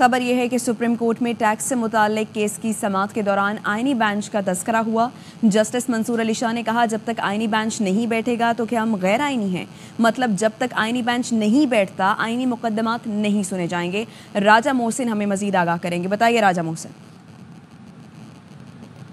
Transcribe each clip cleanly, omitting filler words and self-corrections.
खबर यह है कि सुप्रीम कोर्ट में टैक्स से मुताल्लिक केस की समाअत के दौरान आईनी बेंच का तस्करा हुआ। जस्टिस मंसूर अली शाह ने कहा, जब तक आईनी बेंच नहीं बैठेगा तो क्या हम गैर आईनी हैं? मतलब जब तक आईनी बेंच नहीं बैठता आईनी मुकदमात नहीं सुने जाएंगे। राजा मोहसिन हमें मजीद आगाह करेंगे। बताइए राजा मोहसिन।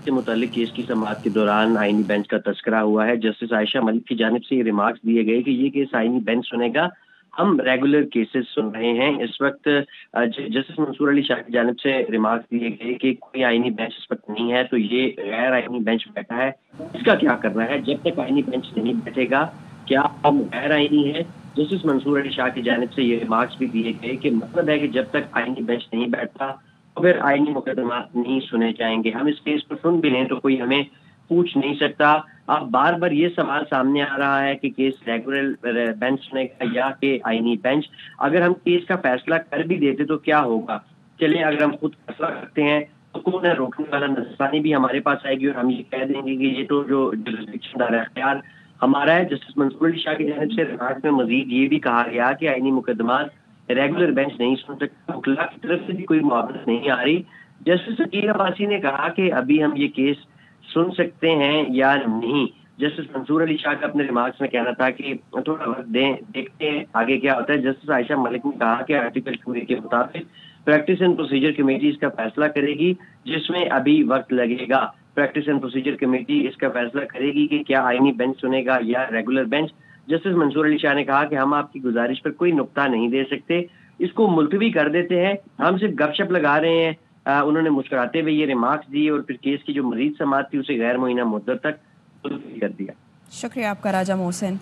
से मुताल्लिक केस की समाअत के दौरान आईनी बेंच का तस्करा हुआ है। जस्टिस आयशा मलिक की जानिब से ये रिमार्क्स दिए गए कि ये केस आईनी बेंच सुनेगा, हम रेगुलर केसेस सुन रहे हैं। इस वक्त जस्टिस मंसूर अली शाह की जानिब से रिमार्क्स दिए गए कि कोई आईनी बेंच इस वक्त नहीं है, तो ये गैर आईनी बेंच बैठा है, इसका क्या करना है? जब तक आईनी बेंच नहीं बैठेगा क्या हम गैर आईनी है? जस्टिस मंसूर अली शाह की जानिब से ये रिमार्क्स भी दिए गए कि मतलब है कि जब तक आईनी बेंच नहीं बैठता तो फिर आईनी मुकदमा नहीं सुने जाएंगे। हम इस केस को सुन भी लें तो कोई हमें पूछ नहीं सकता। अब बार बार ये सवाल सामने आ रहा है कि केस रेगुलर बेंच सुनेगा या कि आईनी बेंच। अगर हम केस का फैसला कर भी देते तो क्या होगा? चलिए, अगर हम खुद फैसला करते हैं तो कौन है रोकने वाला? नजरसानी भी हमारे पास आएगी और हम ये कह देंगे कि ये तो जो जुरिसडिक्शन दार इख्तियार हमारा है। जस्टिस मंसूर अली शाह की जानिब से रिमार्क में मजीद ये भी कहा गया कि आईनी मुकदमात रेगुलर बेंच नहीं सुन सकता। वकीला की तरफ से भी कोई मुआवजत नहीं आ रही। जस्टिस अकील अब्बासी ने कहा कि अभी हम ये केस सुन सकते हैं या नहीं। जस्टिस मंसूर अली शाह का अपने रिमार्क्स में कहना था कि थोड़ा वक्त दें, देखते हैं आगे क्या होता है। जस्टिस आयशा मलिक ने कहा कि आर्टिकल 2A के मुताबिक प्रैक्टिस एंड प्रोसीजर कमेटी इसका फैसला करेगी, जिसमें अभी वक्त लगेगा। प्रैक्टिस एंड प्रोसीजर कमेटी इसका फैसला करेगी कि क्या आईनी बेंच सुनेगा या regular bench. Justice Mansoor Ali Shah ने कहा कि हम आपकी गुजारिश पर कोई नुक्ता नहीं दे सकते, इसको मुलतवी कर देते हैं, हम सिर्फ गपशप लगा रहे हैं। उन्होंने मुस्कुराते हुए ये रिमार्क्स दिए और फिर केस की जो मजीद समाअत थी उसे गैर मुअय्यना मुद्दत तक मुलतवी कर दिया। शुक्रिया आपका राजा मोहसिन।